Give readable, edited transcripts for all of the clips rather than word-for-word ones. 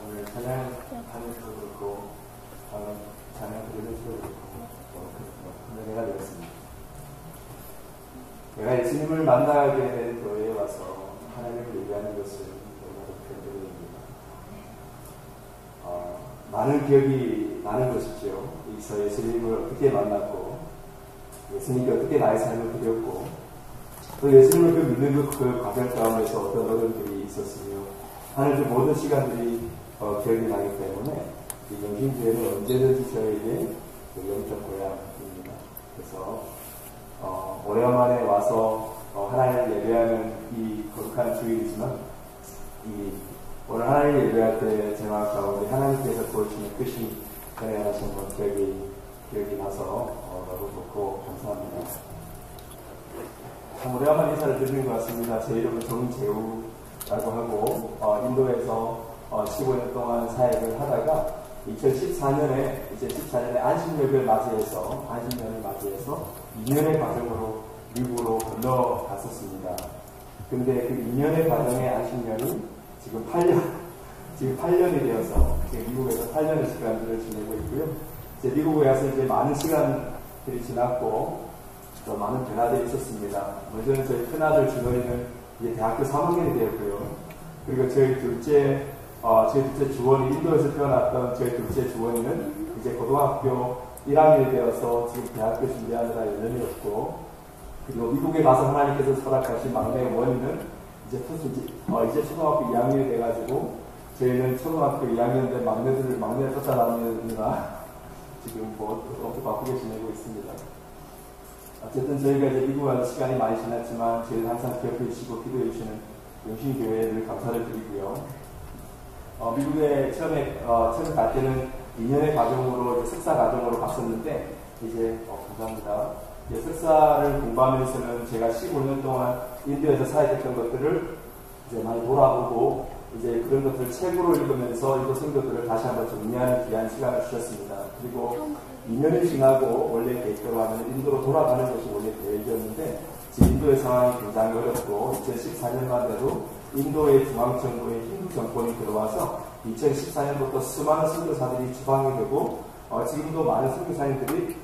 오늘 찬양하는 수도 그렇고 찬양 드리는 수도 그렇고 은혜가 되었습니다. 내가 예수님을 만나게 된 교회에 와서 하나님을 예배하는 것은 너무나도 편들입니다. 많은 기억이 나는 것이죠. 여기서 예수님을 어떻게 만났고 예수님께 어떻게 나의 삶을 드렸고 또 예수님을 믿는 그 과정 가운데서 어떤 어려움들이 있었으며 하는 그 모든 시간들이 기억이 나기 때문에 이 영신교회는 언제든지 저에게 영적 고향입니다. 그래서 오래간만에 와서 하나님을 예배하는 이 거룩한 주일이지만 오늘 하나님을 예배할 때 제 마음 가운데 하나님께서 보여주시는 끝이 변해가신 것 기억이 나서 너무 좋고 감사합니다. 참 오래간만에 인사를 드리는 것 같습니다. 제 이름은 정재우라고 하고 인도에서 15년 동안 사역을 하다가 2014년에 안식년을 맞이해서 2년의 과정으로 미국으로 건너갔었습니다. 근데 그 2년의 과정의 안식년이 지금 8년이 되어서 미국에서 8년의 시간들을 지내고 있고요. 이제 미국에 와서 이제 많은 시간들이 지났고 또 많은 변화들이 있었습니다. 먼저는 저희 큰아들 준원이는 이제 대학교 3학년이 되었고요. 그리고 저희 둘째 주원이 인도에서 태어났던 저희 둘째 주원이는 이제 고등학교 1학년이 되어서 지금 대학교 준비하느라 1년이었고 그리고 미국에 가서 하나님께서 허락하신 막내 원이는 이제 초등학교 2학년이 돼가지고 저희는 초등학교 2학년 된 막내를 쫓아다니느라 지금 엄청 바쁘게 지내고 있습니다. 어쨌든 저희가 이제 미국 와서 시간이 많이 지났지만 저희는 항상 기억해 주시고 기도해 주시는 영신교회를 감사를 드리고요. 미국에 처음에 갈 때는 2년의 과정으로 석사 과정으로 갔었는데 이제 감사합니다. 석사를 공부하면서는 제가 15년 동안 인도에서 사역했던 것들을 이제 많이 돌아보고 이제 그런 것들을 책으로 읽으면서 인도 성도들을 다시 한번 정리하는 귀한 시간을 주셨습니다. 그리고 2년이 지나고 원래 계획대로 하면 인도로 돌아가는 것이 원래 계획이었는데 지금 인도의 상황이 굉장히 어렵고 2014년만 돼도 인도의 중앙정부의 힌두 정권이 들어와서 2014년부터 수많은 선교사들이 추방이 되고 지금도 많은 선교사님들이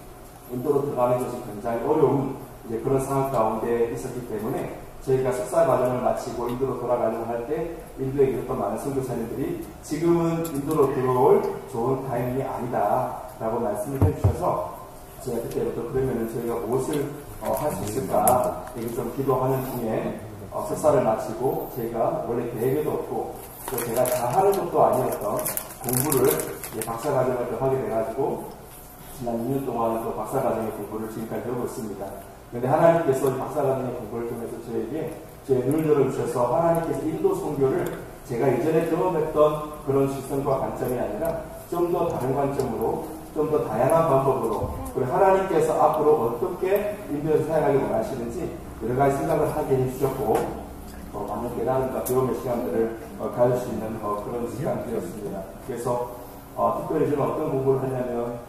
인도로 들어가는 것이 굉장히 어려운 이제 그런 상황 가운데 있었기 때문에 저희가 석사 과정을 마치고 인도로 돌아가려고 할 때 인도에 계셨던 많은 선교사님들이 지금은 인도로 들어올 좋은 타이밍이 아니다 라고 말씀을 해주셔서 제가 그때부터 그러면은 저희가 무엇을 할 수 있을까 이렇게 좀 기도하는 중에 석사를 마치고 제가 원래 계획에도 없고 또 제가 다 하는 것도 아니었던 공부를 박사과정을 또 하게 돼가지고 지난 2년 동안 또 박사과정의 공부를 지금까지 하고 있습니다. 그런데 하나님께서 이 박사과정의 공부를 통해서 저에게 눈을 열어주셔서 하나님께서 인도 선교를 제가 이전에 경험했던 그런 시선과 관점이 아니라 좀 더 다른 관점으로 좀 더 다양한 방법으로 그리고 하나님께서 앞으로 어떻게 인도에서 사역하기 원하시는지 여러 가지 생각을 하게 해주셨고 많은 깨달음과 배움의 시간들을 가질 수 있는 그런 시간이었습니다. 그래서 특별히 저는 어떤 공부를 하냐면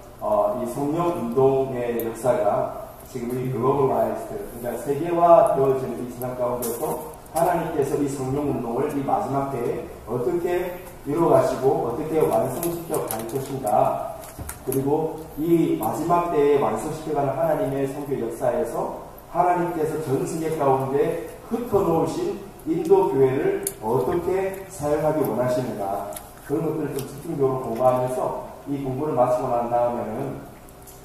이 성령운동의 역사가 지금 이 글로벌라이즈드 그러니까 세계화되어지는 이 세상 가운데서 하나님께서 이 성령운동을 이 마지막 때에 어떻게 이루어가시고 어떻게 완성시켜 갈 것인가 그리고 이 마지막 때에 완성시켜가는 하나님의 선교 역사에서 하나님께서 전 세계 가운데 흩어놓으신 인도 교회를 어떻게 사용하기 원하시는가 그런 것들을 좀 집중적으로 공부하면서 이 공부를 마치고 난 다음에는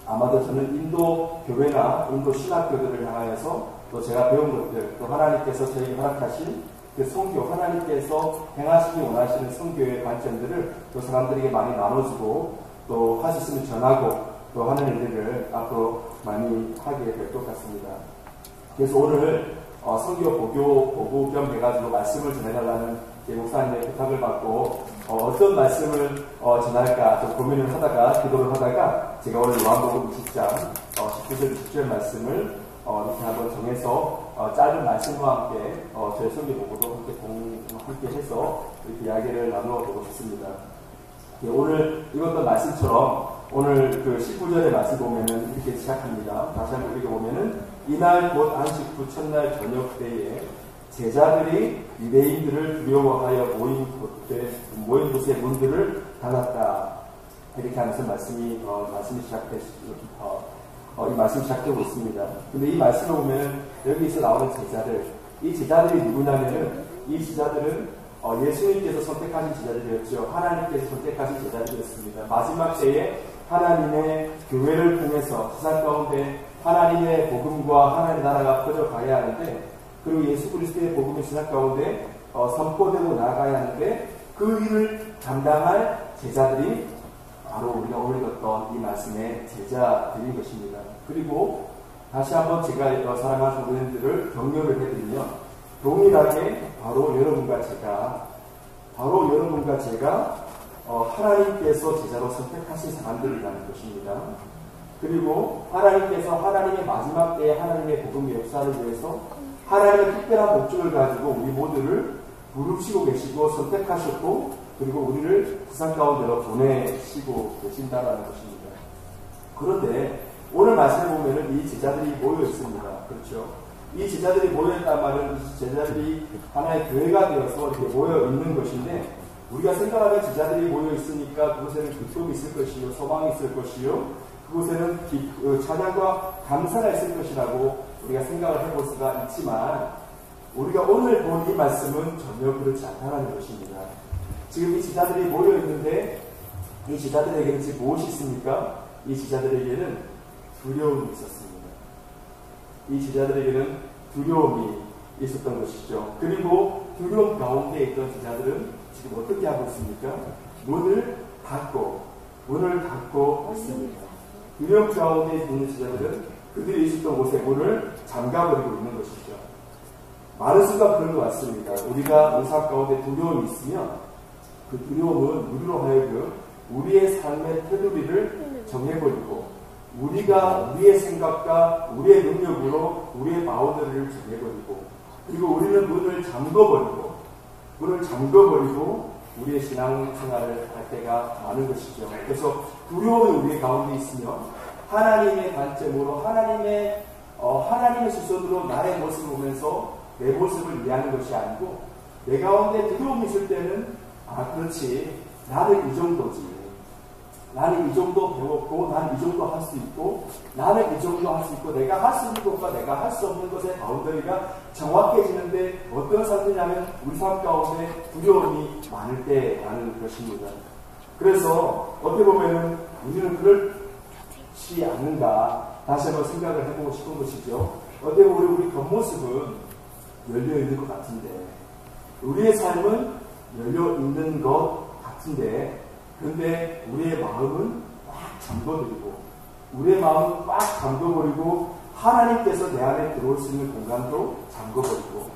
아마도 저는 인도 교회나 인도 신학교들을 향하여서 또 제가 배운 것들 또 하나님께서 저에게 허락하신 그 선교 하나님께서 행하시기 원하시는 선교의 관점들을 또 사람들에게 많이 나눠주고 또 할 수 있으면 전하고 또 하는 일들을 앞으로 많이 하게 될 것 같습니다. 그래서 오늘 선교 보고 겸 해가지고 말씀을 전해달라는 목사님의 부탁을 받고 어떤 말씀을 전할까 좀 고민을 하다가 기도를 하다가 제가 오늘 요한복음 20장 19절 20절 말씀을 이렇게 한번 정해서 짧은 말씀과 함께 저희 선교 보고도 함께 해서 이렇게 이야기를 나누어 보고 싶습니다. 오늘 읽었던 말씀처럼 오늘 그 19절의 말씀 보면은 이렇게 시작합니다. 다시 한번 읽어보면은 이날 곧 안식 후 첫날 저녁 때에 제자들이 유대인들을 두려워하여 모인 곳의 문들을 닫았다. 이렇게 하면서 말씀이 시작되고 있습니다. 근데 이 말씀을 보면 여기서 나오는 제자들, 이 제자들이 누구냐면은 이 제자들은 예수님께서 선택하신 제자들이었죠. 하나님께서 선택하신 제자들이었습니다. 마지막 때에 하나님의 교회를 통해서 세상 가운데 하나님의 복음과 하나님의 나라가 퍼져가야 하는데, 그리고 예수 그리스도의 복음이 세상 가운데 선포되고 나아가야 하는데, 그 일을 감당할 제자들이 바로 우리가 오늘 읽었던 이 말씀의 제자들인 것입니다. 그리고 다시 한번 제가 사랑하는 성도님들을 격려를 해드리면, 동일하게 바로 여러분과 제가 하나님께서 제자로 선택하신 사람들이라는 것입니다. 그리고 하나님께서 하나님의 마지막 때에 하나님의 복음의 역사를 위해서 하나님의 특별한 목적을 가지고 우리 모두를 부르시고 계시고 선택하셨고, 그리고 우리를 세상 가운데로 보내시고 계신다라는 것입니다. 그런데 오늘 말씀을 보면은 이 제자들이 모여 있습니다. 그렇죠? 이 제자들이 모여있단 말은 이 제자들이 하나의 교회가 되어서 이렇게 모여 있는 것인데, 우리가 생각하면 제자들이 모여 있으니까 그곳에는 기쁨이 있을 것이요, 소망이 있을 것이요, 그곳에는 찬양과 감사가 있을 것이라고 우리가 생각을 해볼 수가 있지만, 우리가 오늘 본 이 말씀은 전혀 그렇지 않다는 것입니다. 지금 이 제자들이 모여 있는데 이 제자들에게는 지금 무엇이 있습니까? 이 제자들에게는 두려움이 있었습니다. 이 제자들에게는 두려움이 있었던 것이죠. 그리고 두려움 가운데 있던 제자들은 지금 어떻게 하고 있습니까? 문을 닫고 있습니다. 두려움 가운데 있는 제자들은 그들이 있었던 곳에 문을 잠가버리고 있는 것이죠. 많은 순간 그런 것 같습니다. 우리가 의사 가운데 두려움이 있으면 그 두려움은 우리로 하여금 우리의 삶의 테두리를 정해버리고, 우리의 생각과 우리의 능력으로 우리의 바운더리를 정해버리고, 그리고 우리는 문을 잠궈버리고 우리의 신앙생활을 할 때가 많은 것이죠. 그래서 두려움이 우리 가운데 있으면 하나님의 관점으로 하나님의 시선으로 나의 모습을 보면서 내 모습을 이해하는 것이 아니고, 내 가운데 두려움이 있을 때는 그렇지, 나는 이 정도지, 나는 이 정도 배웠고, 나는 이 정도 할 수 있고, 나는 이 정도 할 수 있고, 내가 할 수 있는 것과 내가 할 수 없는 것의 바운더리가 정확해지는데, 어떤 상태냐면 우리 삶 가운데 두려움이 많을 때라는 것입니다. 그래서 어떻게 보면은 우리는 그렇지 않는가 다시 한번 생각을 해보고 싶은 것이죠. 어떻게 보면 우리 겉모습은 열려있는 것 같은데, 우리의 삶은 열려있는 것 같은데, 그런데 우리의 마음은 꽉 잠궈버리고, 하나님께서 내 안에 들어올 수 있는 공간도 잠궈버리고,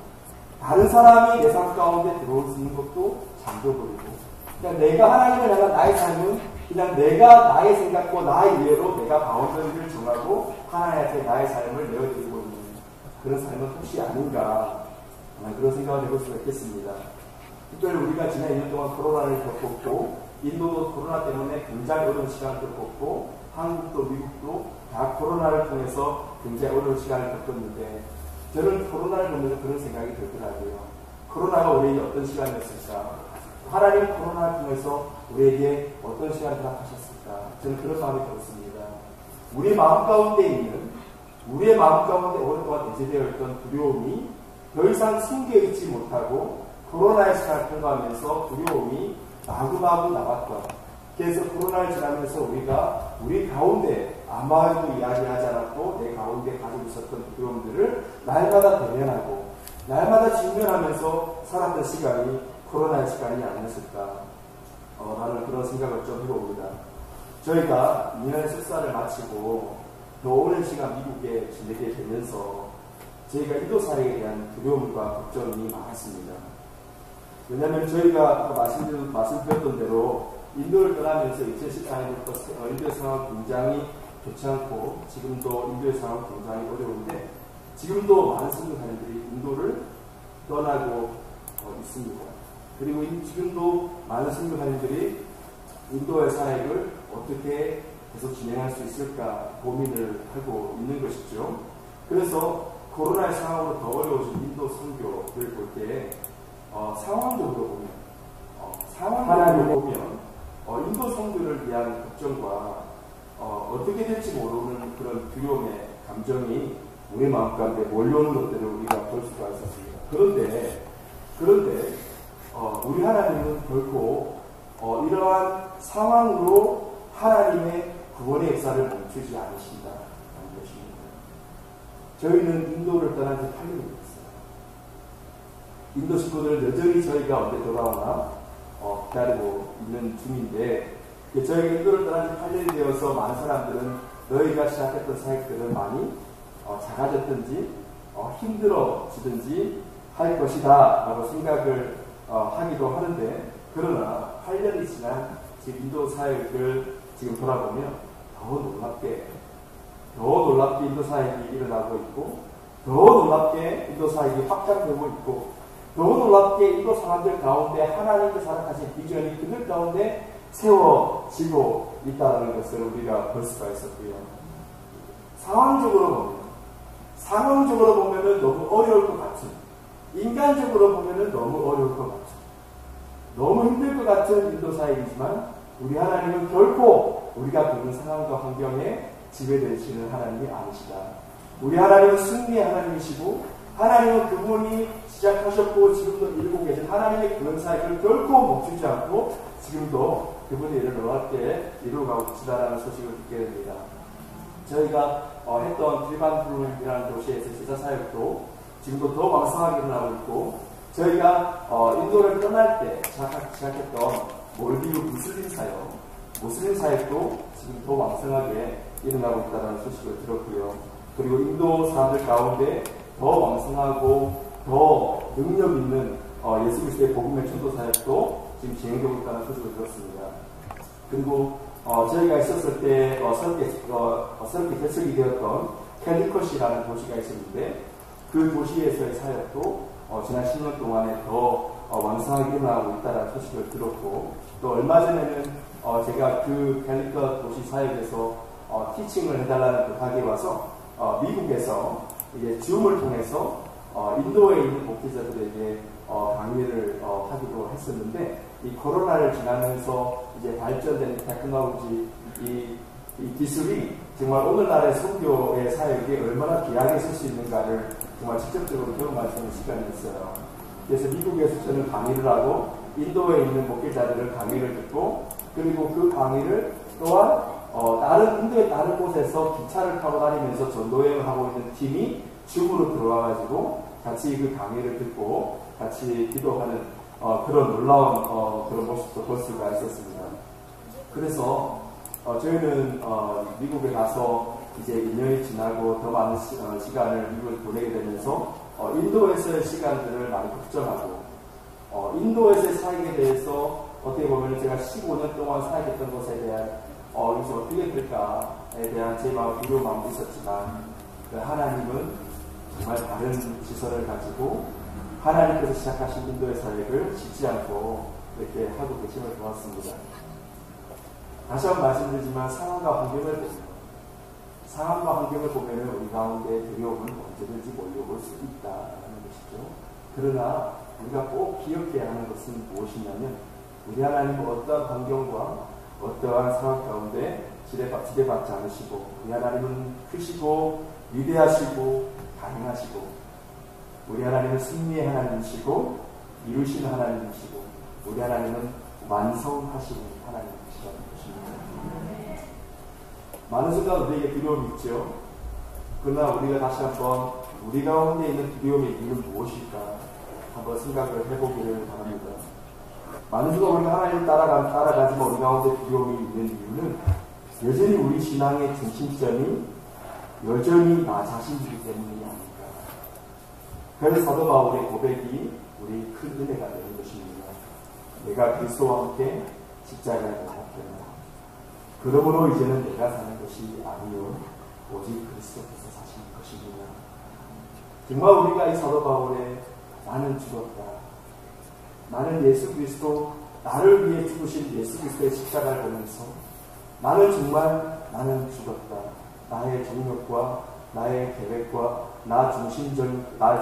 다른 사람이 내 삶 가운데 들어올 수 있는 것도 잠궈버리고, 그러니까 내가 하나님을 향한 나의 삶은 그냥 내가 나의 생각과 나의 이해로 내가 바운더리를 정하고 하나님한테 나의 삶을 내어드리고 있는 그런 삶은 혹시 아닌가, 그런 생각을 해볼 수가 있겠습니다. 특별히 우리가 지난 2년 동안 코로나를 겪었고, 인도도 코로나 때문에 굉장히 어려운 시간을 겪었고, 한국도 미국도 다 코로나를 통해서 굉장히 어려운 시간을 겪었는데, 저는 코로나를 보면서 그런 생각이 들더라고요. 코로나가 우리에게 어떤 시간이었을까? 하나님 코로나를 통해서 우리에게 어떤 시간을 허락하셨을까? 저는 그런 마음이 들었습니다. 우리의 마음 가운데 오랫동안 내재되어 있던 두려움이 더 이상 숨겨있지 못하고 코로나의 시간을 통과하면서 두려움이 마구마구 나왔던, 그래서 코로나를 지나면서 우리가 우리 가운데 아무 말도 이야기하지 않았고 내 가운데 가지고 있었던 두려움들을 날마다 대면하고 날마다 직면하면서 살았던 시간이 코로나의 시간이 아니었을까, 라는 그런 생각을 좀 해봅니다. 저희가 2년의 석사를 마치고 더 오랜 시간 미국에 지내게 되면서 저희가 인도사회에 대한 두려움과 걱정이 많았습니다. 왜냐하면 저희가 말씀드렸던 대로 인도를 떠나면서 2014년부터 인도의 상황 굉장히 좋지 않고, 지금도 인도의 상황 굉장히 어려운데, 지금도 많은 선교사님들이 인도를 떠나고 있습니다. 그리고 지금도 많은 선교사님들이 인도의 사역을 어떻게 계속 진행할 수 있을까 고민을 하고 있는 것이죠. 그래서 코로나의 상황으로 더 어려워진 인도 선교를 볼 때 상황적으로 보면 상황적으로 보면 인도 선교를 위한 걱정과 어떻게 될지 모르는 그런 두려움의 감정이 우리 마음 가운데 몰려오는 것들을 우리가 볼 수가 있었습니다. 그런데 우리 하나님은 결코 이러한 상황으로 하나님의 구원의 역사를 멈추지 않으신다는 것입니다. 저희는 인도를 떠난 지 8년이 됐어요. 인도 식구들은 여전히 저희가 언제 돌아오나 기다리고 있는 중인데, 저희가 인도를 떠난 지 8년이 되어서 많은 사람들은 너희가 시작했던 사역들은 많이 작아졌든지 힘들어지든지 할 것이다 라고 생각을 하기도 하는데, 그러나 8년이 지난 지금 인도 사역을 지금 돌아보면 더 놀랍게 인도 사역이 일어나고 있고, 더 놀랍게 인도 사역이 확장되고 있고, 더 놀랍게 인도 사람들 가운데 하나님께 살아가신 비전이 그들 가운데 세워지고 있다는 것을 우리가 볼 수가 있었고요. 상황적으로 보면은 너무 어려울 것 같은, 인간적으로 보면은 너무 어려울 것 같은, 너무 힘들 것 같은 인도 사역이지만, 우리 하나님은 결코 우리가 겪는 상황과 환경에 지배되시는 하나님이 아니시다. 우리 하나님은 승리의 하나님이시고, 하나님은 그분이 시작하셨고 지금도 이루고 계신 하나님의 그런 사역을 결코 멈추지 않고 지금도 그분의 일을 놀랍게 이루어가고 계시다라는 소식을 듣게 됩니다. 저희가 했던 필반불이라는 도시에서 제자 사역도 지금도 더 왕성하게 일어나고 있고, 저희가 인도를 떠날 때 시작했던 몰디브 무슬림 사역도 지금 더 왕성하게 일어나고 있다는 소식을 들었고요. 그리고 인도 사람들 가운데 더 왕성하고 더 능력 있는 예수 그리스도의 복음의 전도 사역도 지금 진행되고 있다는 소식을 들었습니다. 그리고 저희가 있었을 때 새롭게 개척이 되었던 캘리컷이라는 도시가 있었는데, 그 도시에서의 사역도 지난 10년 동안에 더 왕성하게 일어나고 있다는 소식을 들었고, 또 얼마 전에는 제가 그 캘리컷 도시 사역에서 티칭을 해달라는 부탁이 와서 미국에서 이제 줌을 통해서 인도에 있는 목회자들에게 강의를 하기도 했었는데, 이 코로나를 지나면서 이제 발전된 테크놀로지 이 기술이 정말 오늘날의 선교의 사역에 얼마나 귀하게 쓸 수 있는가를 정말 직접적으로 경험할 수 있는 시간이었어요. 그래서 미국에서 저는 강의를 하고 인도에 있는 목회자들은 강의를 듣고, 그리고 그 강의를 또한 인도의 다른 곳에서 기차를 타고 다니면서 전도여행을 하고 있는 팀이 줌으로 들어와가지고 같이 그 강의를 듣고 같이 기도하는 그런 놀라운 그런 모습도 볼 수가 있었습니다. 그래서 저희는 미국에 가서 이제 2년이 지나고 더 많은 시간을 미국에 보내게 되면서 인도에서의 시간들을 많이 걱정하고, 인도에서의 사역에 대해서 어떻게 보면 제가 15년 동안 사역했던 것에 대한 여기서 어떻게 될까에 대한 제 마음 두려운 마음도 있었지만, 하나님은 정말 다른 시설을 가지고 하나님께서 시작하신 인도의 사역을 쉽지 않고 이렇게 하고 계심을 보았습니다. 다시 한번 말씀드리지만 상황과 환경을 보면 우리 가운데 두려움은 언제든지 몰려올 수 있다는 것이죠. 그러나 우리가 꼭 기억해야 하는 것은 무엇이냐면, 우리 하나님은 어떠한 환경과 어떠한 상황 가운데 지배받지 않으시고, 우리 하나님은 크시고 위대하시고 가능하시고, 우리 하나님은 승리의 하나님이시고 이루시는 하나님이시고, 우리 하나님은 완성하시는 하나님이시라는 것입니다. 많은 순간 우리에게 두려움이 있죠. 그러나 우리가 다시 한번 우리 가운데 있는 두려움의 이유는 무엇일까 한번 생각을 해보기를 바랍니다. 많은 순간 우리가 하나님을 따라가지만 우리 가운데 두려움이 있는 이유는 여전히 우리 신앙의 중심점이 여전히 나 자신이기 때문이 아닐까. 그래서 사도 바울의 고백이 우리 큰 은혜가 되는 것입니다. 내가 그리스도와 함께 십자가에 달렸구나. 그러므로 이제는 내가 사는 것이 아니요 오직 그리스도께서 사시는 것이구나. 정말 우리가 이 사도 바울의 나는 죽었다, 나는 예수 그리스도, 나를 위해 죽으신 예수 그리스도의 십자가를 보면서 나는 죽었다, 나의 정욕과 나의 계획과 나 중심적인 삶,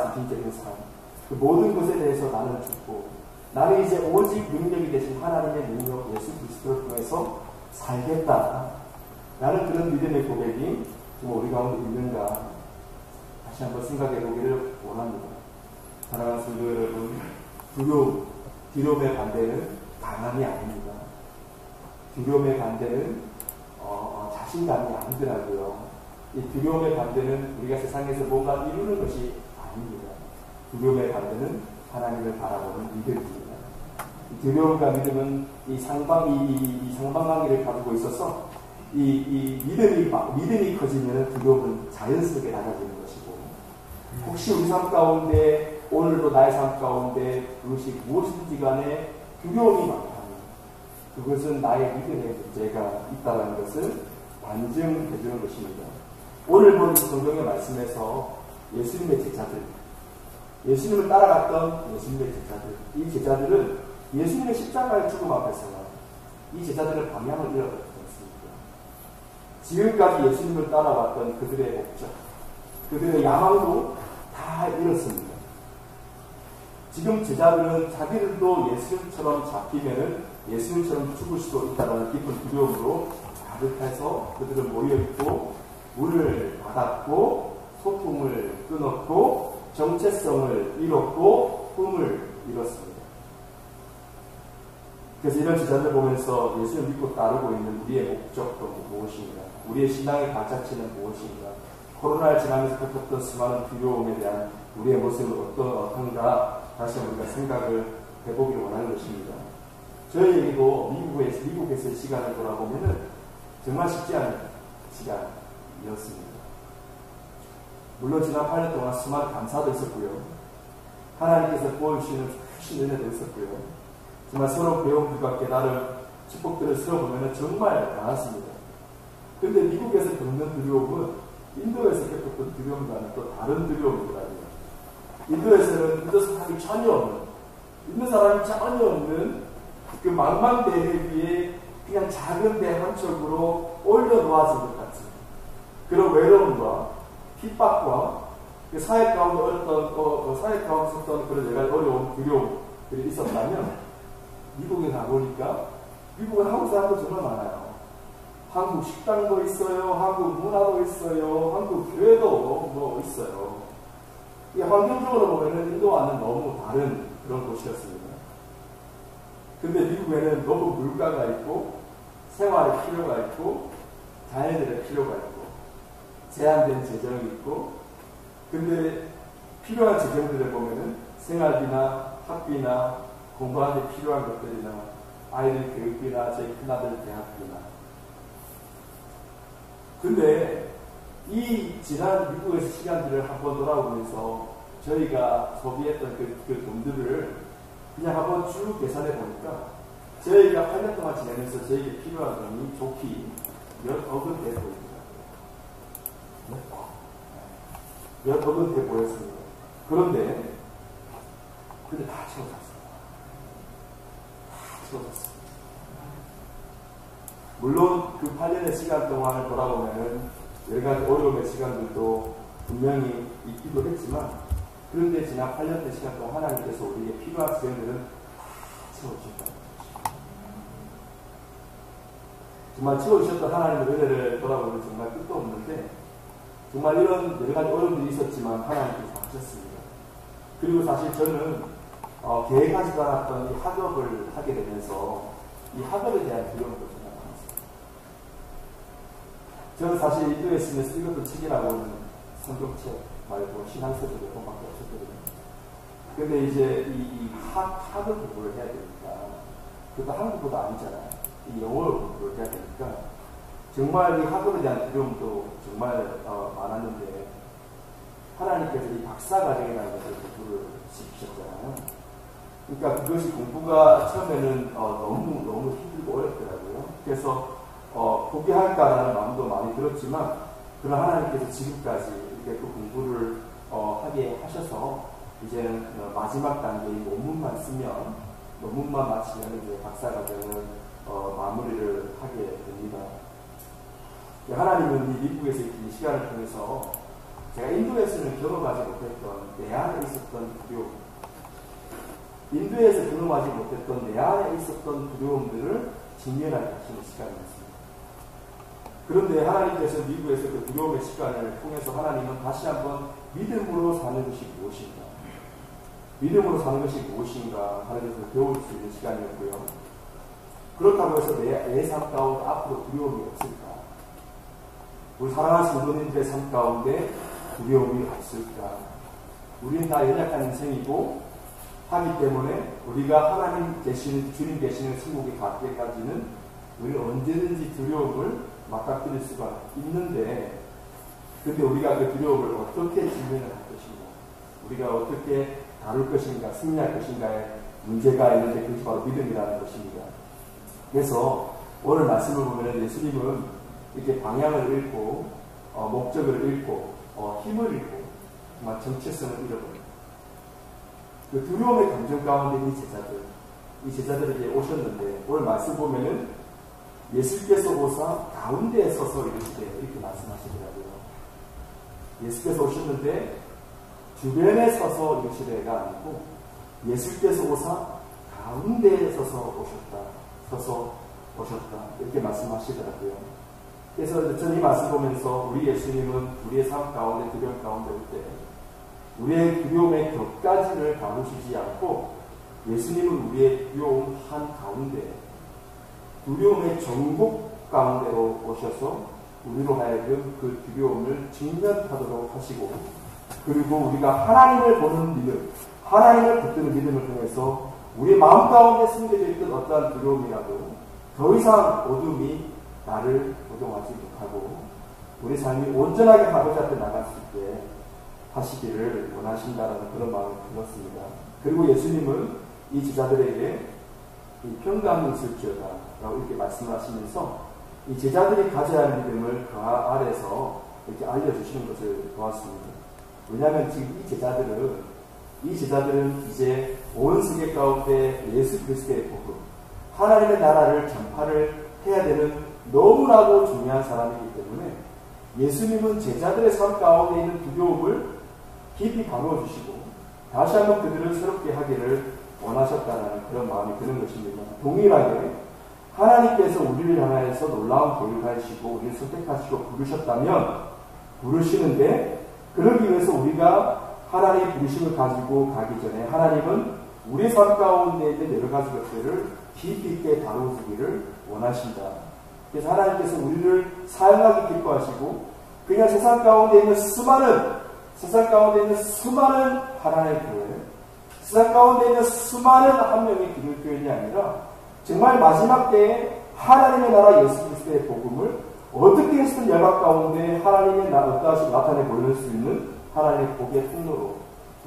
그 모든 것에 대해서 나는 죽고 나는 이제 오직 능력이 되신 하나님의 능력 예수 그리스도를 통해서 살겠다 라는 그런 믿음의 고백이 정말 우리 가운데 있는가 다시 한번 생각해 보기를 원합니다. 사랑하는 성도 여러분, 두려움의 반대는 강함이 아닙니다. 두려움의 반대는 자신감이 아니더라고요. 이 두려움의 반대는 우리가 세상에서 뭔가 이루는 것이 아닙니다. 두려움의 반대는 하나님을 바라보는 믿음입니다. 두려움과 믿음은 이 상반관계를 가지고 있어서 이 믿음이 커지면 두려움은 자연스럽게 낮아지는 것이고, 혹시 우리 삶 가운데 오늘도 나의 삶 가운데 그것이 무엇인지 간에 두려움이 많다면 그것은 나의 믿음의 문제가 있다는 것을 반증해 주는 것입니다. 오늘 본 성경의 말씀에서 예수님의 제자들, 예수님을 따라갔던 예수님의 제자들, 이 제자들은 예수님의 십자가의 죽음 앞에서 이 제자들의 방향을 잃어버렸지 않습니까? 지금까지 예수님을 따라왔던 그들의 목적, 그들의 야망도 다 잃었습니다. 지금 제자들은 자기들도 예수님처럼 잡히면은 예수님처럼 죽을 수도 있다는 깊은 두려움으로 가득해서 그들은 모여있고 문을 닫았고 소통을 끊었고 정체성을 잃었고 꿈을 잃었습니다. 그래서 이런 제자들 보면서 예수를 믿고 따르고 있는 우리의 목적도 무엇인가, 우리의 신앙의 발자취는 무엇인가, 코로나를 지나면서 겪었던 수많은 두려움에 대한 우리의 모습은 어떤가 다시 한번 우리가 생각을 해보기를 원하는 것입니다. 저희에게도 미국에서의 시간을 돌아보면은 정말 쉽지 않은 시간이었습니다. 물론 지난 8년 동안 수많은 감사도 있었고요. 하나님께서 보여주시는 크신 은혜도 있었고요. 정말 서로 배움들과 깨달은 축복들을 들어보면 정말 많았습니다. 그런데 미국에서 겪는 두려움은 인도에서 겪었던 두려움과는 또 다른 두려움이더라고요. 인도에서는 인도 사람이 전혀 없는, 인도 사람이 전혀 없는 그 망망대해 위에 그냥 작은 배 한 척으로 올려놓아진 것 같은 그런 외로움과 핍박과 그 사회 가운데 사회 가운데 있었던 그런 여러 어려운 두려움들이 있었다면 미국에 가보니까 미국은 한국 사람도 정말 많아요. 한국 식당도 있어요. 한국 문화도 있어요. 한국 교회도 뭐 있어요. 이 환경적으로 보면은 인도와는 너무 다른 그런 곳이었습니다. 근데 미국에는 너무 물가가 있고 생활의 필요가 있고 자연들의 필요가 있고 제한된 재정이 있고, 근데 필요한 재정들을 보면은 생활비나 학비나 공부하는 데 필요한 것들이나 아이들 교육비나 저희 큰아들 대학비나, 근데 이 지난 미국에서 시간들을 한번 돌아보면서 저희가 소비했던 그 돈들을 그냥 한번 쭉 계산해 보니까 저희가 8년 동안 지내면서 저희에게 필요한 돈이 좋기 몇 억은 돼 보입니다. 몇 억은 돼 보였습니다. 그런데 다 채워졌습니다. 다 채워졌습니다. 물론 그 8년의 시간 동안을 돌아보면 여러 가지 어려움의 시간들도 분명히 있기도 했지만, 그런데 지난 8년의 시간 동안 하나님께서 우리에게 필요한 지원들은 다 채워주셨다는 것입니다. 정말 채워주셨던 하나님의 은혜를 돌아보면 정말 끝도 없는데, 정말 이런 여러 가지 어려움들이 있었지만 하나님께서 하셨습니다. 그리고 사실 저는 계획하지도 않았던 이 학업을 하게 되면서 이 학업에 대한 두려움도 정말 많았습니다. 저는 사실 인도에 있으면서 읽었던 책이라고는 성경책 말고 신앙서적을 몇 번밖에 없었거든요. 근데 이제 이 학을 공부를 해야 되니까, 그것도 한국어도 아니잖아요. 이 영어를 공부를 해야 되니까 정말 이 학업에 대한 두려움도 정말 많았는데, 하나님께서 이 박사과정이라는 것을 공부를 시키셨잖아요. 그러니까 그것이 공부가 처음에는 너무 힘들고 어렵더라고요. 그래서 포기할까라는 마음도 많이 들었지만, 그러나 하나님께서 지금까지 이렇게 그 공부를 하게 하셔서 이제는 마지막 단계인 논문만 마치면 이제 박사과정을 마무리를 하게 됩니다. 하나님은 이 미국에서 이 시간을 통해서 제가 인도에서는 경험하지 못했던 내 안에 있었던 두려움, 인도에서 경험하지 못했던 내 안에 있었던 두려움들을 직면하게 하시는 시간이었습니다. 그런데 하나님께서 미국에서 그 두려움의 시간을 통해서 하나님은 다시 한번 믿음으로 사는 것이 무엇인가, 믿음으로 사는 것이 무엇인가 하는 것을 배울 수 있는 시간이었고요. 그렇다고 해서 내 삶 가운데 앞으로 두려움이 없을까? 우리 사랑하는 성도님들의 삶 가운데 두려움이 없을까? 우리는 다 연약한 인생이고 하기 때문에 우리가 하나님 계시는, 주님 계시는 천국에 갈 때까지는 우리는 언제든지 두려움을 맞닥뜨릴 수가 있는데, 근데 우리가 그 두려움을 어떻게 직면을 할 것인가, 우리가 어떻게 다룰 것인가, 승리할 것인가에 문제가 있는데 그것이 바로 믿음이라는 것입니다. 그래서 오늘 말씀을 보면 예수님은 이렇게 방향을 잃고 목적을 잃고 힘을 잃고 정말 정체성을 잃어버립니다. 그 두려움의 감정 가운데 이 제자들에게 오셨는데, 오늘 말씀 보면은 예수께서 오사 가운데에 서서 이르시되, 이렇게 말씀하시더라고요. 예수께서 오셨는데 주변에 서서 이르시되가 아니고 예수께서 오사 가운데에 서서 오셨다, 이렇게 말씀하시더라고요. 그래서 저는 이 말씀 보면서 우리 예수님은 우리의 삶 가운데, 두려움 가운데 올 때 우리의 두려움의 격가지를 다루시지 않고, 예수님은 우리의 두려움 한가운데 두려움의 전국 가운데로 오셔서 우리로 하여금 그 두려움을 직면하도록 하시고, 그리고 우리가 하나님을 보는 믿음, 하나님을 붙드는 믿음을 통해서 우리 마음 가운데 숨겨져 있던 어떠한 두려움이라도 더 이상 어둠이 나를 도동하지 못하고 우리 삶이 온전하게 하고자 때 나갈 수 있게 하시기를 원하신다라는 그런 마음을 들었습니다. 그리고 예수님은 이 제자들에게 이 평강이 있을지어다 라고 이렇게 말씀하시면서 이 제자들이 가져야 할 믿음을 그 아래서 이렇게 알려주시는 것을 보았습니다. 왜냐하면 지금 이 제자들은 이제 온 세계 가운데 예수 그리스도의 복음, 하나님의 나라를 전파를 해야 되는 너무나도 중요한 사람이기 때문에 예수님은 제자들의 삶 가운데 있는 두려움을 깊이 다루어 주시고 다시 한번 그들을 새롭게 하기를 원하셨다는 그런 마음이 드는 것입니다. 동일하게 하나님께서 우리를 향하여서 놀라운 계획을 하시고 우리를 선택하시고 부르시는데, 그러기 위해서 우리가 하나님의 부르심을 가지고 가기 전에 하나님은 우리 삶 가운데 있는 여러 가지 것들을 깊이 있게 다루기를 원하신다. 그래서 하나님께서 우리를 사용하기 기뻐하시고 그냥 세상 가운데 있는 수많은 하나님의 교회, 세상 가운데 있는 수많은 한 명의 기독교인이 아니라 정말 마지막 때에 하나님의 나라 예수 그리스도의 복음을 어떻게 해서든 열방 가운데 하나님의 나라가 나타내 보일 수 있는 하나님의 복의 통로로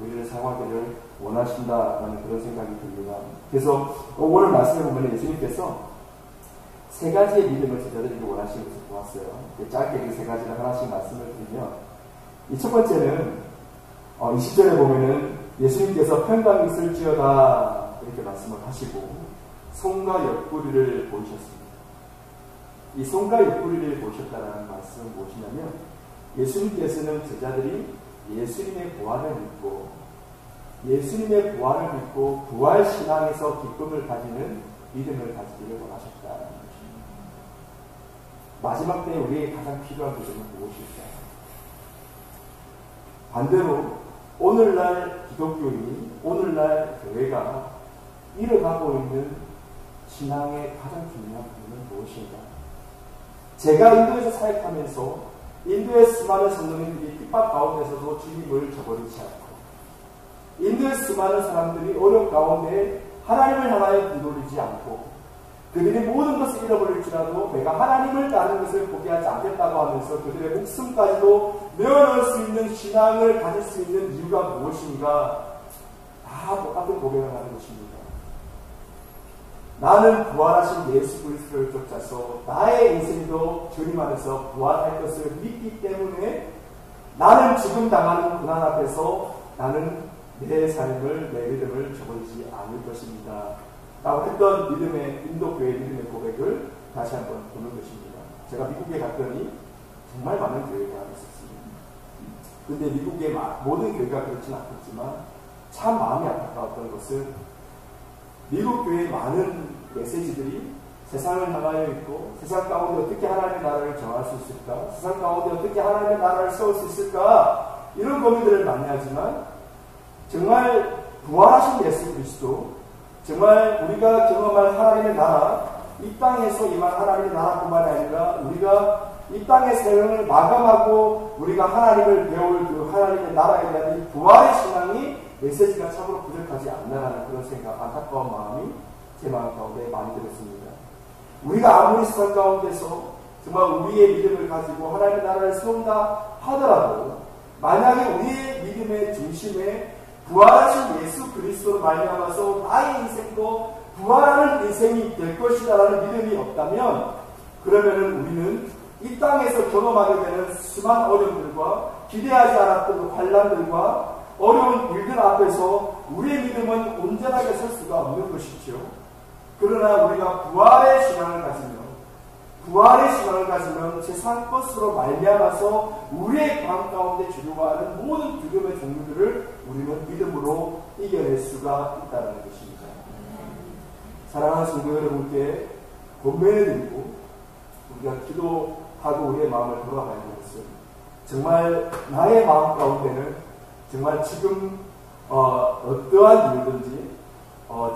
우리를 사용하기를 원하신다라는 그런 생각이 듭니다. 그래서 오늘 말씀을 보면 예수님께서 세 가지의 믿음을 제자들에게 원하시는 것을 보았어요. 짧게 그 세 가지를 하나씩 말씀을 드리면, 이 첫 번째는 20절에 보면은 예수님께서 평강이 있을지어다 이렇게 말씀을 하시고 손과 옆구리를 보이셨습니다. 이 손과 옆구리를 보셨다라는 말씀은 무엇이냐면, 예수님께서는 제자들이 예수님의 부활을 믿고 부활 신앙에서 기쁨을 가지는 믿음을 가지기를 원하셨다는 것입니다. 마지막 때에 우리에게 가장 필요한 믿음은 무엇일까? 반대로 오늘날 기독교인이, 오늘날 교회가 이뤄가고 있는 신앙의 가장 중요한 부분은 무엇인가? 제가 인도에서 사역하면서 인도의 수많은 성도님들이 핍박 가운데서도 주님을 저버리지 않고, 인도의 수많은 사람들이 어려움 가운데 하나님을 향하여 뒤돌리지 않고, 그들이 모든 것을 잃어버릴지라도 내가 하나님을 따르는 것을 포기하지 않겠다고 하면서 그들의 목숨까지도 내어놓을 수 있는 신앙을 가질 수 있는 이유가 무엇인가? 다 똑같은 고백을 하는 것입니다. 나는 부활하신 예수 그리스도를 쫓아서 나의 인생도 주님 안에서 부활할 것을 믿기 때문에 나는 지금 당하는 고난 앞에서 나는 내 삶을, 내 믿음을 저버리지 않을 것입니다 라고 했던 인도교회 믿음의 고백을 다시 한번 보는 것입니다. 제가 미국에 갔더니 정말 많은 교회가 있었습니다. 근데 미국의 모든 교회가 그렇지는 않겠지만 참 마음이 안타까웠던 것은 미국 교회의 많은 메시지들이 세상을 향하여 있고 세상 가운데 어떻게 하나님의 나라를 정할 수 있을까? 세상 가운데 어떻게 하나님의 나라를 세울 수 있을까? 이런 고민들을 많이 하지만 정말 부활하신 예수 그리스도, 정말 우리가 경험할 하나님의 나라, 이 땅에서 임한 하나님의 나라뿐만 아니라 우리가 이 땅의 생을 마감하고 우리가 하나님을 배울 그 하나님의 나라에 대한 이 부활의 신앙이 메시지가 참으로 부족하지 않나라는 그런 생각, 안타까운 마음이 제 마음 가운데 많이 들었습니다. 우리가 아무리 세상 가운데서 정말 우리의 믿음을 가지고 하나님의 나라를 세운다 하더라도 만약에 우리의 믿음의 중심에 부활하신 예수 그리스도로 말미암아서 나의 인생도 부활하는 인생이 될 것이다라는 믿음이 없다면 그러면은 우리는 이 땅에서 경험하게 되는 수많은 어려움들과 기대하지 않았던 환난들과 어려운 일들 앞에서 우리의 믿음은 온전하게 설 수가 없는 것이죠. 그러나 우리가 부활의 신앙을 가지면 세상 것으로 말미암아서 우리의 마음 가운데 주류하는 모든 두려움의 종류들을 우리는 믿음으로 이겨낼 수가 있다는 것입니다. 사랑하는 성도 여러분께 권면해드리고 우리가 기도하고 우리의 마음을 돌아가야 하는 것은 정말 나의 마음 가운데는 정말 지금 어떠한 이유든지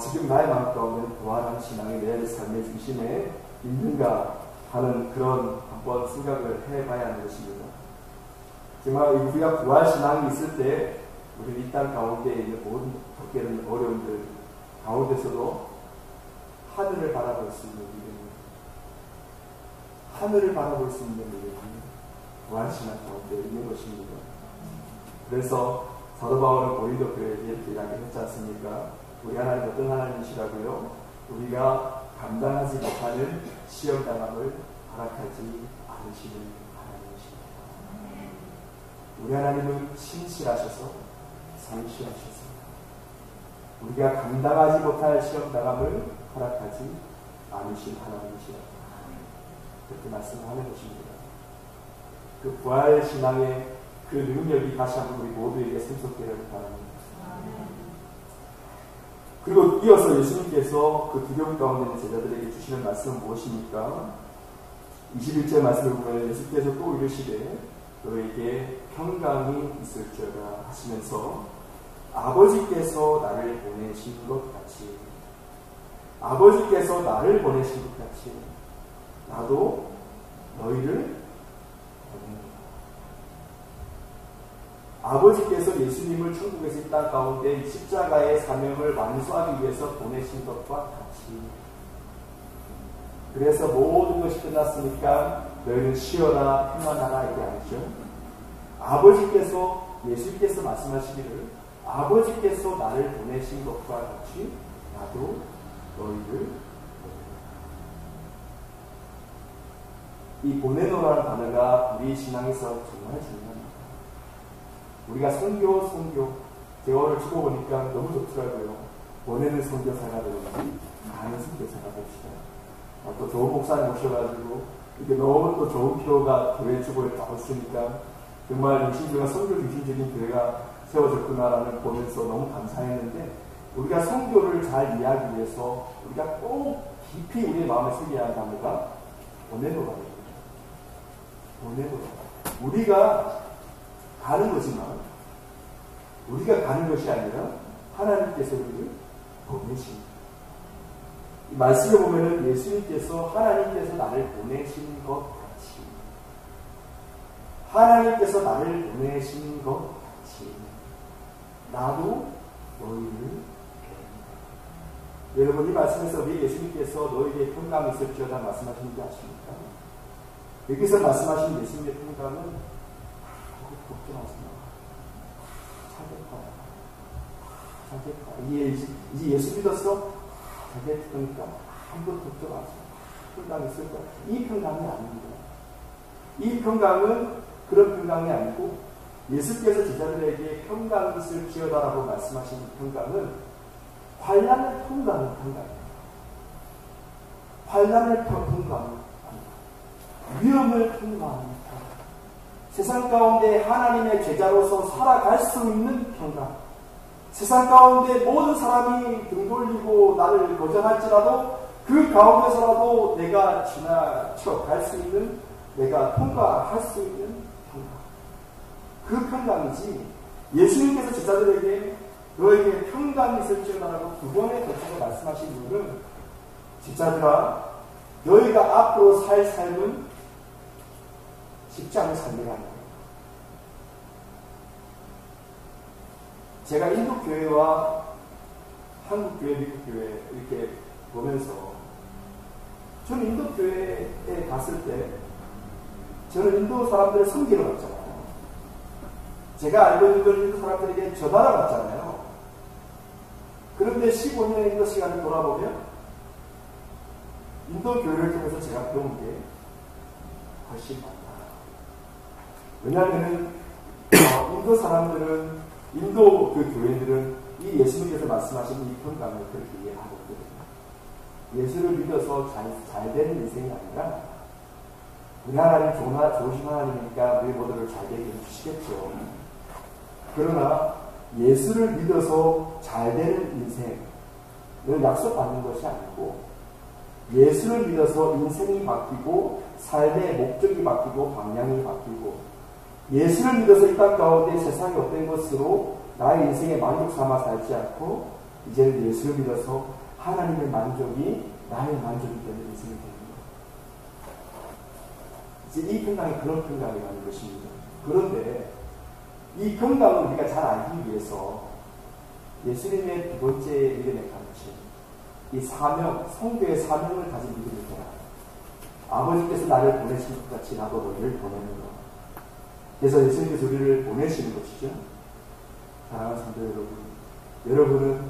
지금 나의 마음 가운데는 부활한 신앙이 내 삶의 중심에 있는가 하는 그런 한번 생각을 해봐야 하는 것입니다. 정말 우리가 부활 신앙이 있을 때 우리 이 땅 가운데 있는 모든 겪는 어려움들 가운데서도 하늘을 바라볼 수 있는 믿음이, 하늘을 바라볼 수 있는 믿음이 부활 신앙 가운데 있는 것입니다. 그래서 사도 바울은 고린도 교회에 이렇게 이야기했지 않습니까? 우리 하나님 어떤 하나님이시라고요? 우리가 감당하지 못하는 시험당함을 허락하지 않으시는 하나님이십니다. 우리 하나님은 신실하셔서 성실하셔서 우리가 감당하지 못할 시험당함을 허락하지 않으신 하나님이시다. 그렇게 말씀하는 것입니다. 그 부활 신앙의 그 능력이 다시 한번 우리 모두에게 생성되기를 바랍니다. 그리고 이어서 예수님께서 그 두려움 가운데 있는 제자들에게 주시는 말씀은 무엇입니까? 21절 말씀을 보면 예수께서 또 이르시되 너에게 평강이 있을지어다 하시면서 아버지께서 나를 보내신 것 같이, 아버지께서 나를 보내신 것 같이 나도 너희를 보냅니다. 아버지께서 예수님을 천국에서 이 땅 가운데 십자가의 사명을 완수하기 위해서 보내신 것과 같이, 그래서 모든 것이 끝났으니까 너희는 쉬어라 평안하라 이게 아니죠. 아버지께서, 예수께서 말씀하시기를 아버지께서 나를 보내신 것과 같이 나도 너희를 보내노라. 이 보내노라는 단어가 우리 신앙에서 정말 중요합니다. 우리가 선교 제가 오늘 주고 보니까 너무 좋더라고요. 보내는 선교사가 되는지 가는 선교사가 됩시다. 또 좋은 목사님 모셔가지고 이렇게 너무 또 좋은 표가 교회 주보에 나왔으니까 정말 중심교회가 선교 중심적인 교회가 세워졌구나라는 보면서 너무 감사했는데, 우리가 선교를 잘 이해하기 위해서 우리가 꼭 깊이 우리의 마음에 새겨야 할 단어가 보내노라입니다. 보내노라. 우리가 가는 거지만 우리가 가는 것이 아니라 하나님께서 우리를 보내십니다. 이 말씀을 보면은 예수님께서 하나님께서 나를 보내신 것 같이, 하나님께서 나를 보내신 것 같이 나도 너희를 보낸다. 여러분, 이 말씀에서 왜 예수님께서 너희에게 평강이 있을지어다 말씀하시는지 아십니까? 여기서 말씀하신 예수님의 평강은 걱정하지 마. 자겠다. 이제 예수 믿었어? 자겠으니까 아무것도 걱정하지 마. 평강이 있을 거야. 이 평강이 아닙니다. 이 평강은 그런 평강이 아니고, 예수께서 제자들에게 평강이 있을지어다라고 말씀하신 평강은 환난을 통과하는 평강입니다. 환난을 통과하는 평강, 위험을 통과하는 평강, 세상 가운데 하나님의 제자로서 살아갈 수 있는 평강, 세상 가운데 모든 사람이 등 돌리고 나를 거절할지라도 그 가운데서라도 내가 지나쳐 갈 수 있는, 내가 통과할 수 있는 평강, 그 평강이지 예수님께서 제자들에게 너에게 평강이 있을지라고 두 번에 걸쳐서 말씀하신 이유는 제자들아 너희가 앞으로 살 삶은 쉽지 않은 삶이라는 거예요. 제가 인도 교회와 한국 교회, 미국 교회 이렇게 보면서 저는 인도 교회에 갔을 때 저는 인도 사람들을 섬기러 갔잖아요. 제가 알고 있는 걸 인도 사람들에게 전하러 갔잖아요. 그런데 15년의 인도 시간을 돌아보면 인도 교회를 통해서 제가 배운 게 훨씬 많다. 왜냐하면 인도 사람들은, 인도 그 교회들은 이 예수님께서 말씀하신 이 평강을 그렇게 이해하고 있거든요. 예수를 믿어서 잘 되는 인생이 아니라 우리 하나님 좋으신 하나님이니까 우리 모두를 잘 되게 해주시겠죠. 그러나 예수를 믿어서 잘 되는 인생을 약속받는 것이 아니고 예수를 믿어서 인생이 바뀌고 삶의 목적이 바뀌고 방향이 바뀌고 예수를 믿어서 이 땅 가운데 세상이 어떤 것으로 나의 인생에 만족 삼아 살지 않고 이제는 예수를 믿어서 하나님의 만족이 나의 만족이 되는 인생이 되는 거예요. 이제 이 평강이 그런 평강이라는 것입니다. 그런데 이 평강을 우리가 잘 알기 위해서 예수님의 두 번째 믿음의 가르침, 이 사명, 성교의 사명을 가진 믿음을 해라. 아버지께서 나를 보내신 것 같이 나도 너희를 보내는 것. 그래서 예수님께서 우리를 보내시는 것이죠. 사랑하는 성도 여러분, 여러분은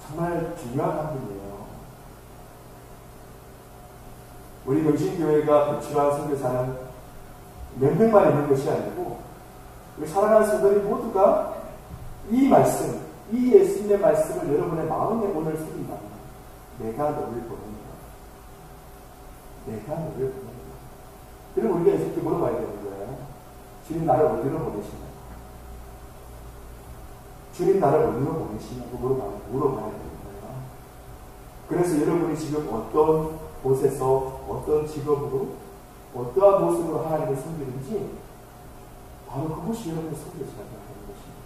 정말 중요한 한 분이에요. 우리 명신교회가 배출한 선교사는 몇 명만 있는 것이 아니고 우리 사랑하는 성도들이 모두가 이 말씀, 이 예수님의 말씀을 여러분의 마음에 오늘 새긴다. 내가 너를 보낸다. 내가 너를 보낸다. 그럼 우리가 이렇게 물어봐야 되는 거예요. 주님 나를 어디로 보내시냐고. 주님 나를 어디로 보내시냐고 물어봐야 되는 거예요. 그래서 여러분이 지금 어떤 곳에서 어떤 직업으로 어떠한 모습으로 하나님을 섬기는지 바로 그것이 여러분의 선교지가 되는 것입니다.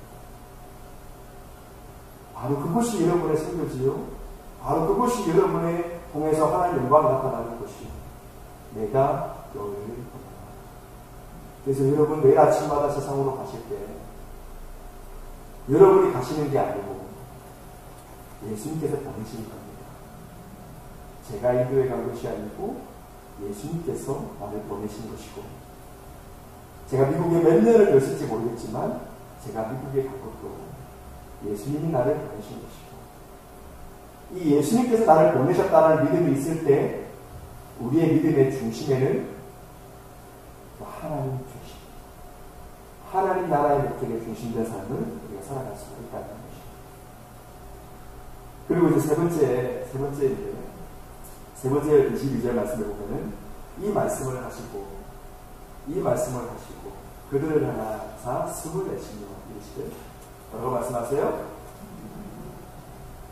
바로 그것이 여러분의 선교지요. 바로 그것이 여러분의 통해서 하나님의 영광이 나타나는 것이요. 내가 너를 보낸다. 그래서 여러분 매일 아침마다 세상으로 가실 때 여러분이 가시는 게 아니고 예수님께서 보내시는 겁니다. 제가 인도에 간 것이 아니고 예수님께서 나를 보내신 것이고 제가 미국에 몇 년을 있을지 모르겠지만 제가 미국에 간 것도 예수님이 나를 보내신 것이고 이 예수님께서 나를 보내셨다는 믿음이 있을 때 우리의 믿음의 중심에는 하나님 중심, 하나님 나라의 목적에 중심된 삶을 우리가 살아갈 수가 있다는 것입니다. 그리고 이제 세 번째 22절 말씀을 보면은 이 말씀을 하시고 그들을 하나사 숨을 내쉬며 이르시되 뭐라고 말씀하세요?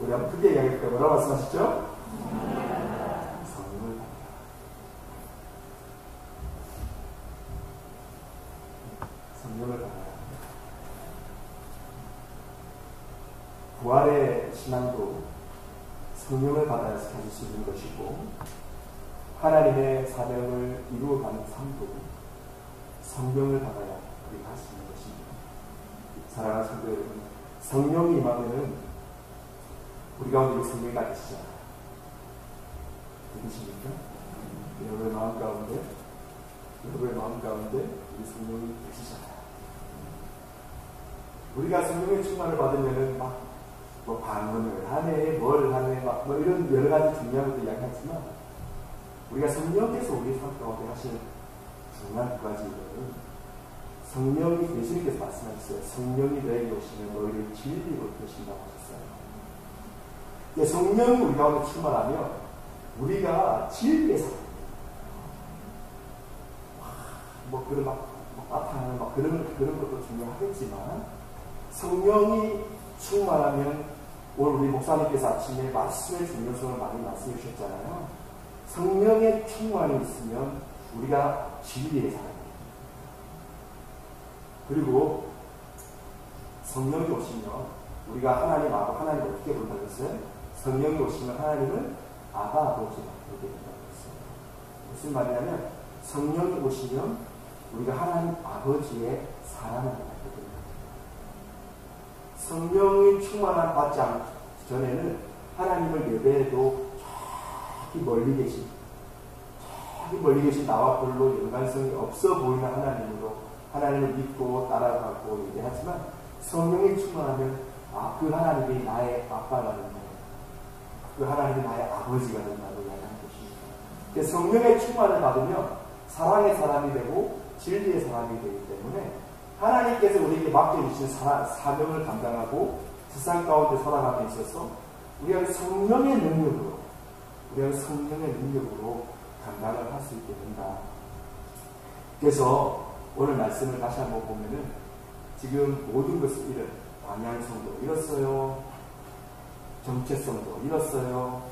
우리 한번 크게 이야기할까요? 뭐라고 말씀하시죠? 성령을 받으라. 성령을 받아라. 부활의 신앙도 성령을 받아야 가질 수 있는 것이고 하나님의 사명을 이루어가는 삶도 성령을 받아야 우리가 할 수 있는 것입니다. 사랑하는 성도 여러분, 성령이 임하면은 우리 가운데 성령이 계시잖아요. 누구십니까? 여러분의 마음 가운데 우리 성령이 계시잖아요. 우리가 성령의 충만을 받으면은 뭐 방언을 하네, 뭘 하네, 뭐 이런 여러 가지 중요한 것도 이야기하지만 우리가 성령께서 우리 삶 가운데 하시는 중요한 두 가지는 성령이 예수님께서 말씀하셨어요. 성령이 너에게 오시면 너희를 진리로 되신다고 하셨어요. 성령이 우리 가운데 충만하면 우리가 진리에 살아요. 뭐 그런 나타나는 하는 막 그런 것도 중요하겠지만 성령이 충만하면 오늘 우리 목사님께서 아침에 말씀의 중요성을 많이 말씀해 주셨잖아요. 성령의 충만이 있으면 우리가 진리의 사람이에요. 그리고 성령이 오시면 우리가 하나님하고 하나님을 어떻게 본다고 했어요? 성령이 오시면 하나님을 아바 아버지라고 그렇게 본다고 했어요. 무슨 말이냐면 성령이 오시면 우리가 하나님 아버지의 사랑을 받게 됩니다. 성령이 충만한 받지 않기 전에는 하나님을 예배해도 저기 멀리 계신 나와 별로 연관성이 없어 보이는 하나님으로 하나님을 믿고 따라가고 얘기하지만 성령이 충만하면 그 하나님이 나의 아빠라는 거예요. 그 하나님이 나의 아버지가 된다고 이야기하는 것입니다. 성령의 충만을 받으면 사랑의 사람이 되고 진리의 사람이 되기 때문에 하나님께서 우리에게 맡겨주신 사명을 감당하고 세상 가운데 살아감에 있어서 우리가 성령의 능력으로 감당을 할 수 있게 된다. 그래서 오늘 말씀을 다시 한번 보면은 지금 모든 것을 잃은 방향성도 잃었어요. 정체성도 잃었어요.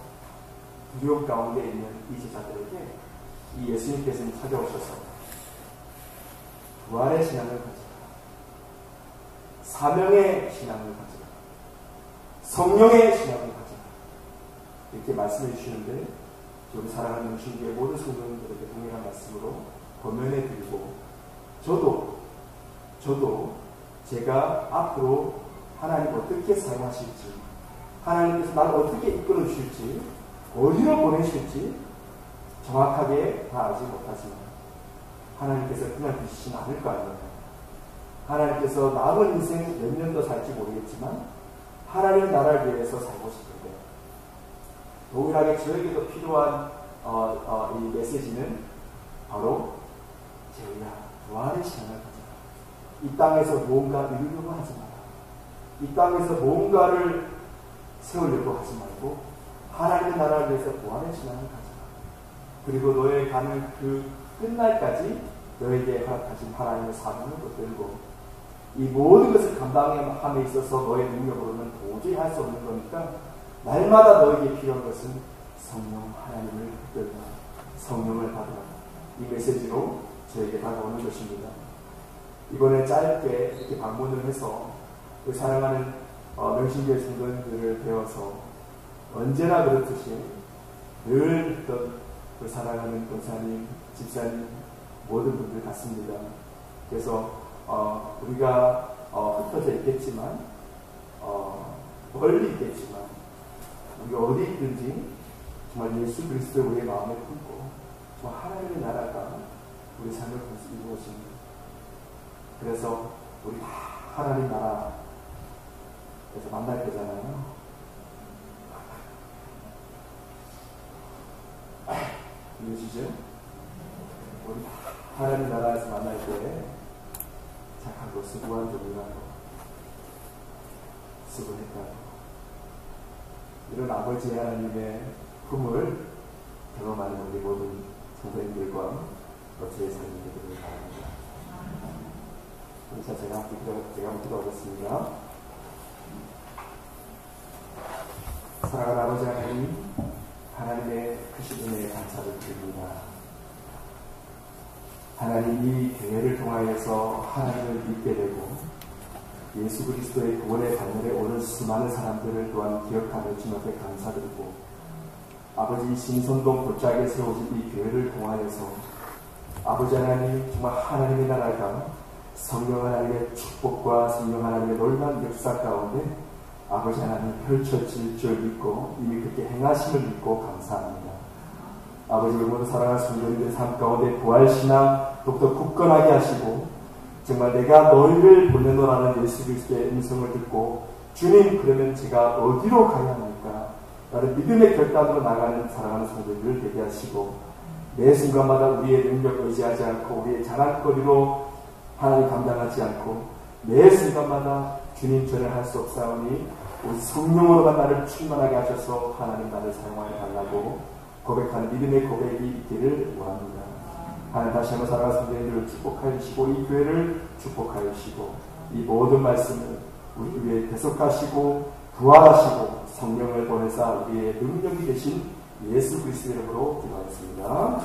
두려움 가운데 있는 이 제자들에게 이 예수님께서는 찾아오셔서 부활의 신앙을 가지라, 사명의 신앙을 가지라, 성령의 신앙을 가지라 이렇게 말씀해 주시는데 우리 사랑하는 신교의 모든 성도님들에게 동일한 말씀으로 권면해 드리고 저도 제가 앞으로 하나님 어떻게 사용하실지, 하나님께서 나를 어떻게 이끌어 주실지, 어디로 보내실지 정확하게 다 알지 못하지만 하나님께서 그냥 두시진 않을 거 아니에요. 하나님께서 남은 인생 몇 년 더 살지 모르겠지만 하나님 나라를 위해서 살고 싶은데 동일하게 저에게도 필요한 이 메시지는 바로 제야 부활의 신앙을 가져라. 이 땅에서 뭔가 이루려고 하지 마라. 이 땅에서 뭔가를 세우려고 하지 말고 하나님의 나라를 위해서 부활의 신앙을 가져라. 그리고 너의 가는 그 끝날까지 너에게 허락하신 하나님의 사명을 붙들고 이 모든 것을 감당함에 있어서 너의 능력으로는 도저히 할 수 없는 거니까 날마다 너에게 필요한 것은 성령 하나님을 붙들라, 성령을 받으라. 이 메시지로 저에게 다가오는 것입니다. 이번에 짧게 이렇게 방문을 해서 그 사랑하는 명신교회 성도님들을 배워서 언제나 그렇듯이 늘 했던 그 사랑하는 권사님, 집사님 모든 분들 같습니다. 그래서 우리가 흩어져 있겠지만 멀리 있겠지만 우리가 어디 있든지 정말 예수 그리스도를 우리의 마음에 품고 정말 하나님의 나라가 우리 삶을 이루어집니다. 그래서 우리 다 하나님 나라에서 만날 거잖아요. 이해지죠? 우리 다 하나님 나라에서 만날 때 착하고 수고한 종이라고 수고했다고 이런 아버지 하나님의 품을 경험하는 우리 모든 성도님들과 어찌의 삶이 되기를 바랍니다. 자, 제가 한번 기도하겠습니다. 사랑하는 아버지 하나님, 하나님의 크신 은혜에 감사를 드립니다. 하나님 이 교회를 통하여서 하나님을 믿게 되고 예수 그리스도의 구원의 반열에 오는 수많은 사람들을 또한 기억하며 주님 앞에 감사드리고 아버지 신선동 골짜기에 세워진 이 교회를 통하여서 아버지 하나님 정말 하나님의 나라가 성령 하나님의 축복과 성령 하나님의 놀라운 역사 가운데 아버지 하나님 펼쳐질 줄 믿고 이미 그렇게 행하심을 믿고 감사합니다. 아버지 모든 사랑하는 성도님들의 삶 가운데 부활신앙 더욱더 굳건하게 하시고 정말 내가 너희를 보내노라는 예수 그리스도의 음성을 듣고 주님 그러면 제가 어디로 가야 합니까? 라는 믿음의 결단으로 나가는 사랑하는 성도들을 되게 하시고 매 순간마다 우리의 능력 의지하지 않고 우리의 자랑거리로 하나님 감당하지 않고 매 순간마다 주님 전을 할 수 없사오니 우리 성령으로만 나를 충만하게 하셔서 하나님 나를 사용하여 달라고 고백하는 믿음의 고백이 있기를 원합니다. 하나님 다시 한번 사랑하는 성도님들을 축복하여 주시고 이 교회를 축복하여 주시고 이 모든 말씀을 우리 위에 계속하시고 부활하시고 성령을 보내사 우리의 능력이 되신 예수 그리스도 이름으로 기도하겠습니다.